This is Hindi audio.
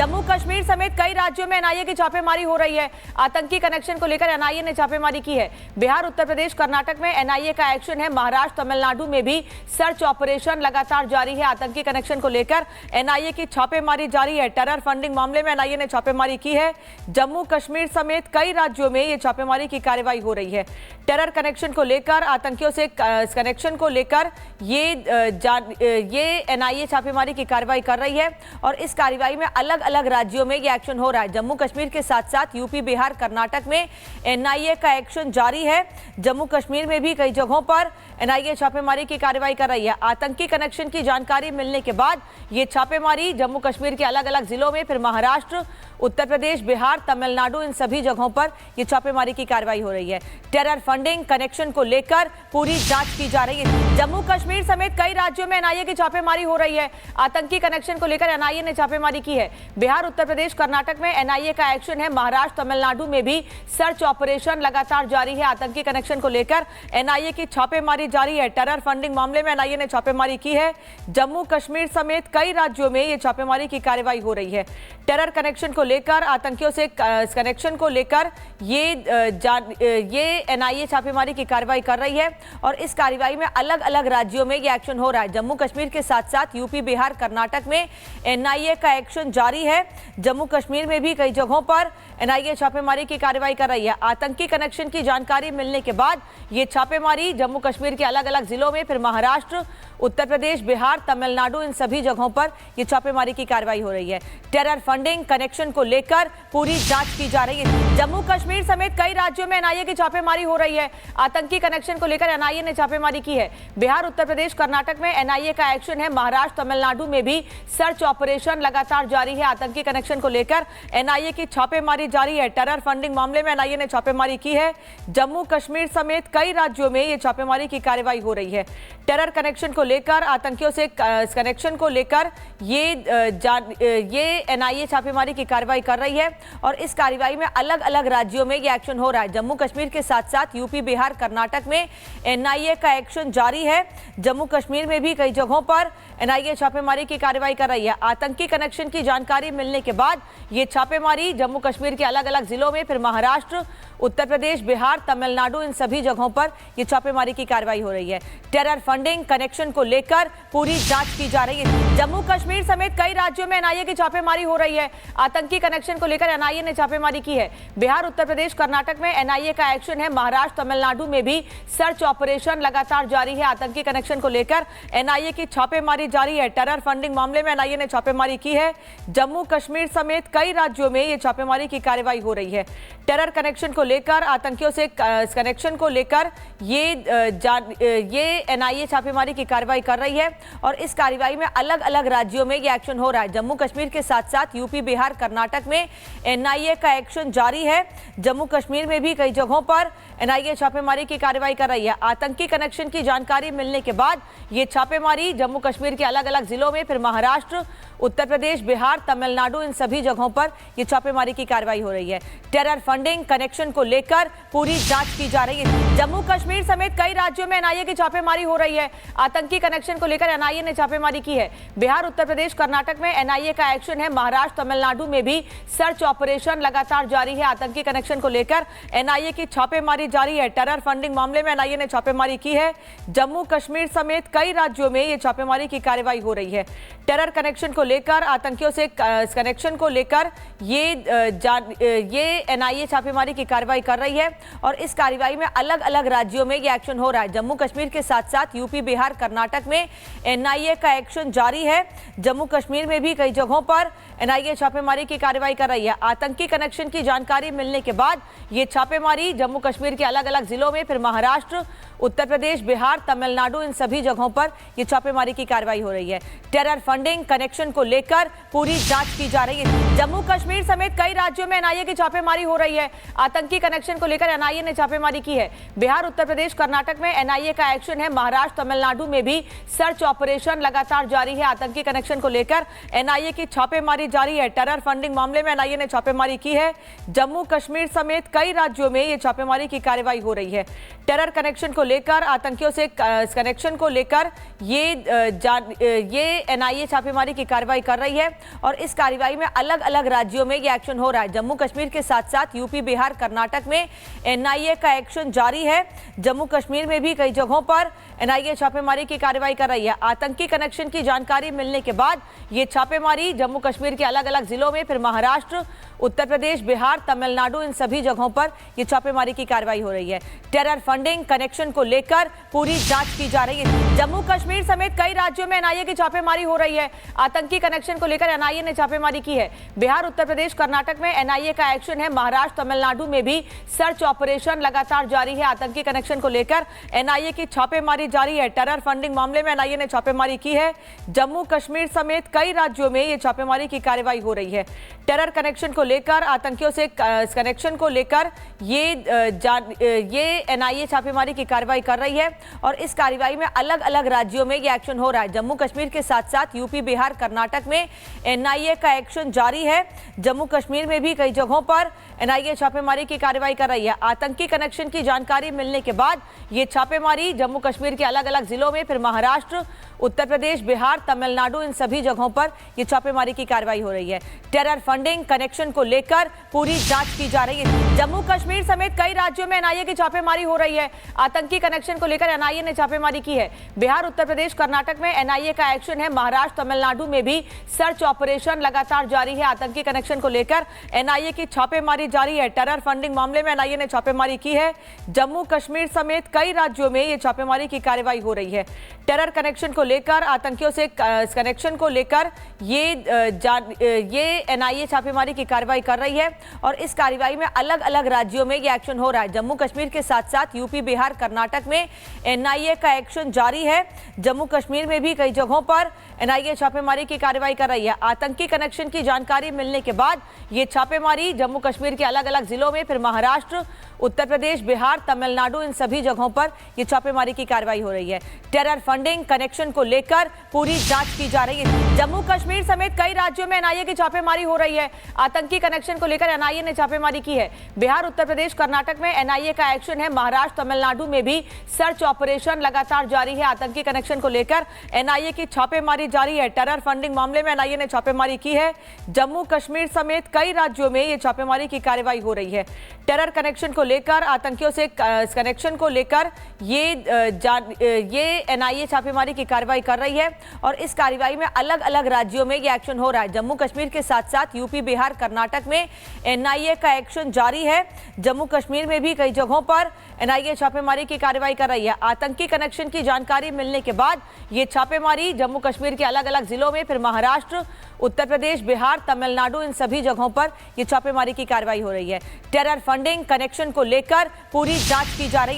जम्मू कश्मीर समेत कई राज्यों में एनआईए की छापेमारी हो रही है। आतंकी कनेक्शन को लेकर एनआईए ने छापेमारी की है। बिहार, उत्तर प्रदेश, कर्नाटक में एनआईए का एक्शन है। महाराष्ट्र, तमिलनाडु में भी सर्च ऑपरेशन लगातार जारी है। आतंकी कनेक्शन को लेकर एनआईए की छापेमारी जारी है। टेरर फंडिंग मामले में एनआईए ने छापेमारी की है। जम्मू कश्मीर समेत कई राज्यों में ये छापेमारी की कार्रवाई हो रही है। टेरर कनेक्शन को लेकर, आतंकियों से कनेक्शन को लेकर ये एनआईए छापेमारी की कार्रवाई कर रही है और इस कार्रवाई में अलग अलग राज्यों में ये एक्शन हो रहा है। जम्मू कश्मीर के साथ साथ यूपी, बिहार, कर्नाटक में एनआईए का एक्शन जारी है। जम्मू कश्मीर में भी कई जगहों पर एनआईए छापेमारी की कार्रवाई कर रही है। आतंकी कनेक्शन की जानकारी मिलने के बाद ये छापेमारी जम्मू कश्मीर के अलग अलग जिलों में, फिर महाराष्ट्र, उत्तर प्रदेश, बिहार, तमिलनाडु, इन सभी जगहों पर यह छापेमारी की कार्रवाई हो रही है। टेरर फंडिंग कनेक्शन को लेकर पूरी जांच की जा रही है। जम्मू कश्मीर समेत कई राज्यों में एनआईए की छापेमारी हो रही है। आतंकी कनेक्शन को लेकर एनआईए ने छापेमारी की है। बिहार, उत्तर प्रदेश, कर्नाटक में एनआईए का एक्शन है। महाराष्ट्र, तमिलनाडु में भी सर्च ऑपरेशन लगातार जारी है। आतंकी कनेक्शन को लेकर एनआईए की छापेमारी जारी है। टेरर फंडिंग मामले में एनआईए ने छापेमारी की है। जम्मू कश्मीर समेत कई राज्यों में ये छापेमारी की कार्रवाई हो रही है। टेरर कनेक्शन को लेकर, आतंकियों से कनेक्शन को लेकर ये एनआईए छापेमारी की कार्रवाई कर रही है और इस कार्रवाई में अलग अलग राज्यों में ये एक्शन हो रहा है। जम्मू कश्मीर के साथ साथ यूपी, बिहार, कर्नाटक में एनआईए का एक्शन जारी है। जम्मू कश्मीर में भी कई जगहों पर एनआईए छापेमारी की कार्रवाई कर रही है। आतंकी कनेक्शन की जानकारी मिलने के बाद ये छापेमारी जम्मू कश्मीर के अलग अलग जिलों में, फिर महाराष्ट्र, उत्तर प्रदेश, बिहार, तमिलनाडु, इन सभी जगहों पर यह छापेमारी की कार्रवाई हो रही है। टेरर फंडिंग कनेक्शन को लेकर पूरी जांच की जा रही है। जम्मू कश्मीर समेत कई राज्यों में एनआईए की छापेमारी हो रही है। आतंकी कनेक्शन को लेकर एनआईए ने छापेमारी की है। बिहार, उत्तर प्रदेश, कर्नाटक में एनआईए का एक्शन है। महाराष्ट्र, तमिलनाडु में भी सर्च ऑपरेशन लगातार जारी है। आतंकी कनेक्शन को लेकर एनआईए की छापेमारी जारी है। टेरर फंडिंग मामले में एनआईए ने छापेमारी की है। जम्मू कश्मीर समेत कई राज्यों में ये छापेमारी की कार्रवाई हो रही है। टेरर कनेक्शन को लेकर, आतंकियों से कनेक्शन को लेकर ये एनआईए छापेमारी की कार्रवाई कर रही है और इस कार्रवाई में अलग अलग राज्यों में ये एक्शन हो रहा है। जम्मू कश्मीर के साथ साथ यूपी, बिहार, कर्नाटक में एनआईए का एक्शन जारी है। जम्मू कश्मीर में भी कई जगहों पर एनआईए छापेमारी की कार्रवाई कर रही है। आतंकी कनेक्शन की जानकारी मिलने के बाद ये छापेमारी जम्मू कश्मीर के अलग अलग जिलों में, फिर महाराष्ट्र, उत्तर प्रदेश, बिहार, तमिलनाडु, इन सभी जगहों पर यह छापेमारी की कार्रवाई हो रही है। टेरर फंडिंग कनेक्शन को लेकर पूरी जांच की जा रही है। जम्मू कश्मीर समेत कई राज्यों में एनआईए की छापेमारी हो रही है। आतंकी कनेक्शन को लेकर एनआईए ने छापेमारी की है। बिहार, उत्तर प्रदेश, कर्नाटक में एनआईए का एक्शन है। महाराष्ट्र, तमिलनाडु में भी सर्च ऑपरेशन लगातार जारी है। आतंकी कनेक्शन को लेकर एनआईए की छापेमारी जारी है। टेरर फंडिंग मामले में एनआईए ने छापेमारी की है। जम्मू कश्मीर समेत कई राज्यों में ये छापेमारी की कार्रवाई हो रही है। टेरर कनेक्शन को लेकर, आतंकियों से कनेक्शन को लेकर ये एनआईए छापेमारी की कार्रवाई कर रही है और इस कार्रवाई में अलग अलग राज्यों में ये एक्शन हो रहा है। जम्मू कश्मीर के साथ साथ यूपी, बिहार, कर्नाटक में एनआईए का एक्शन जारी है। जम्मू कश्मीर में भी कई जगहों पर एनआईए छापेमारी की कार्रवाई कर रही है। आतंकी कनेक्शन की जानकारी मिलने के बाद ये छापेमारी जम्मू कश्मीर के अलग अलग जिलों में, फिर महाराष्ट्र, उत्तर प्रदेश, बिहार, तमिलनाडु, इन सभी जगहों पर यह छापेमारी की कार्रवाई हो रही है। टेरर फंडिंग कनेक्शन को लेकर पूरी जांच की जा रही है। जम्मू कश्मीर समेत कई राज्यों में एनआईए की छापेमारी हो रही है। आतंकी कनेक्शन को लेकर एनआईए ने छापेमारी की है। बिहार, उत्तर प्रदेश, कर्नाटक में एनआईए का एक्शन है। महाराष्ट्र, तमिलनाडु में भी सर्च ऑपरेशन लगातार जारी है। आतंकी कनेक्शन को लेकर एनआईए की छापेमारी जारी है। टेरर फंडिंग मामले में एनआईए ने छापेमारी की है। जम्मू कश्मीर समेत कई राज्यों में ये छापेमारी की कार्रवाई हो रही है। टेरर कनेक्शन को लेकर, आतंकियों से कनेक्शन को लेकर ये एनआईए छापेमारी की कार्रवाई कर रही है और इस कार्रवाई में अलग अलग राज्यों में ये एक्शन हो रहा है। जम्मू कश्मीर के साथ साथ यूपी, बिहार, कर्नाटक में एनआईए का एक्शन जारी है। जम्मू कश्मीर में भी कई जगहों पर एनआईए छापेमारी की कार्रवाई कर रही है। आतंकी कनेक्शन की जानकारी मिलने के बाद ये छापेमारी जम्मू कश्मीर के अलग अलग जिलों में, फिर महाराष्ट्र, उत्तर प्रदेश, बिहार, तमिलनाडु, इन सभी जगहों पर यह छापेमारी की कार्रवाई हो रही है। टेरर फंडिंग कनेक्शन को लेकर पूरी जांच की जा रही है। जम्मू कश्मीर समेत कई राज्यों में एनआईए की छापेमारी हो रही है। आतंकी कनेक्शन को लेकर एनआईए ने छापेमारी की है। बिहार, उत्तर प्रदेश, कर्नाटक में एनआईए का एक्शन है। महाराष्ट्र, तमिलनाडु में भी सर्च ऑपरेशन लगातार जारी है। आतंकी कनेक्शन को लेकर एनआईए की छापेमारी जारी है। टेरर फंडिंग मामले में एनआईए ने छापेमारी की है। जम्मू कश्मीर समेत कई राज्यों में ये छापेमारी की कार्रवाई हो रही है। टेरर कनेक्शन को लेकर, आतंकियों से कनेक्शन को लेकर ये एनआईए छापेमारी की कार्रवाई कर रही है और इस इस कार्रवाई में अलग अलग राज्यों में ये एक्शन हो रहा है। जम्मू कश्मीर के साथ साथ यूपी, बिहार, कर्नाटक में एनआईए का एक्शन जारी है। जम्मू कश्मीर में भी कई जगहों पर एनआईए छापेमारी की कार्रवाई कर रही है। आतंकी कनेक्शन की जानकारी मिलने के बाद ये छापेमारी जम्मू कश्मीर के अलग अलग जिलों में, फिर महाराष्ट्र, उत्तर प्रदेश, बिहार, तमिलनाडु, इन सभी जगहों पर ये छापेमारी की कार्रवाई हो रही है। टेरर फंडिंग कनेक्शन को लेकर पूरी जांच की जा रही है। जम्मू कश्मीर समेत कई राज्यों में एनआईए की छापेमारी हो रही है। आतंकी कनेक्शन को लेकर एनआईए ने छापेमारी की है। बिहार, उत्तर प्रदेश, कर्नाटक में एनआईए का एक्शन है। महाराष्ट्र, तमिलनाडु में भी सर्च ऑपरेशन लगातार जारी है। आतंकी कनेक्शन को लेकर एनआईए की छापेमारी जारी है। टेरर फंडिंग मामले में एनआईए ने छापेमारी की है। जम्मू कश्मीर समेत कई राज्यों में ये छापेमारी की कार्रवाई हो रही है। टेरर कनेक्शन को लेकर, आतंकियों से कनेक्शन को लेकर ये एनआईए छापेमारी की कार्रवाई कर रही है और इस कार्रवाई में अलग अलग राज्यों में ये एक्शन हो रहा है। जम्मू कश्मीर के साथ साथ यूपी, बिहार, कर्नाटक में एनआईए का एक्शन जारी है। जम्मू कश्मीर में भी कई जगहों पर एनआईए छापेमारी की कार्रवाई कर रही है। आतंकी कनेक्शन की जानकारी मिलने के बाद ये छापेमारी जम्मू कश्मीर के अलग अलग जिलों में, फिर महाराष्ट्र, उत्तर प्रदेश, बिहार, तमिलनाडु, इन सभी जगहों पर ये छापेमारी की कार्रवाई हो रही है। टेरर फंडिंग कनेक्शन को लेकर पूरी जांच की जा रही है। जम्मू कश्मीर समेत कई राज्यों में एनआईए की छापेमारी हो रही है। आतंकी कनेक्शन को लेकर एनआईए ने छापेमारी की है। बिहार, उत्तर प्रदेश, कर्नाटक में एनआईए का एक्शन है। महाराष्ट्र, तमिलनाडु में भी सर्च ऑपरेशन लगातार जारी है। आतंकी कनेक्शन को लेकर एनआईए की छापेमारी जारी है। टेरर फंडिंग मामले में एनआईए ने छापेमारी की है। जम्मू कश्मीर समेत कई राज्यों में ये छापेमारी की कार्रवाई हो रही है। टेरर कनेक्शन को लेकर, आतंकियों से कनेक्शन को लेकर ये एनआईए छापेमारी की कार्रवाई कर रही है और इस कार्रवाई में अलग अलग राज्यों में ये एक्शन हो रहा है। जम्मू कश्मीर के साथ साथ यूपी, बिहार, कर्नाटक में एनआईए का एक्शन जारी है। जम्मू कश्मीर में भी कई जगहों पर एनआईए छापेमारी की कार्रवाई कर रही है। आतंकी कनेक्शन की जानकारी मिलने के बाद ये छापेमारी जम्मू कश्मीर के अलग अलग जिलों में, फिर महाराष्ट्र, उत्तर प्रदेश, बिहार, तमिलनाडु, इन सभी जगहों पर ये छापेमारी की कार्रवाई हो रही है। टेरर फंडिंग कनेक्शन को लेकर पूरी जांच की जा रही है। जम्मू कश्मीर समेत कई राज्यों में एनआईए की छापेमारी हो रही है। आतंकी कनेक्शन को लेकर एनआईए ने छापेमारी की है। बिहार, उत्तर प्रदेश, कर्नाटक में एनआईए का एक्शन है। महाराष्ट्र, तमिलनाडु में भी सर्च ऑपरेशन लगातार जारी है। आतंकी कनेक्शन को लेकर एनआईए की छापेमारी जारी है। टेरर फंडिंग मामले में एनआईए ने छापेमारी की है। जम्मू कश्मीर समेत कई राज्यों में ये छापेमारी की कार्रवाई हो रही है। टेरर कनेक्शन को लेकर, आतंकियों से कनेक्शन को लेकर ये एनआईए छापेमारी की कार्रवाई कर रही है और इस कार्रवाई में अलग अलग राज्यों में ये एक्शन हो रहा है। जम्मू कश्मीर के साथ साथ यूपी, बिहार, कर्नाटक में एनआईए का एक्शन जारी है। जम्मू कश्मीर में भी कई जगहों पर एनआईए छापेमारी की कार्रवाई कर रही है। आतंकी कनेक्शन की जानकारी मिलने के बाद ये छापेमारी जम्मू कश्मीर के अलग अलग जिलों में, फिर महाराष्ट्र, उत्तर प्रदेश, बिहार, तमिलनाडु, इन सभी जगहों पर ये छापेमारी की कार्रवाई हो रही है। टेरर फंडिंग कनेक्शन को लेकर पूरी जांच की जा रही है।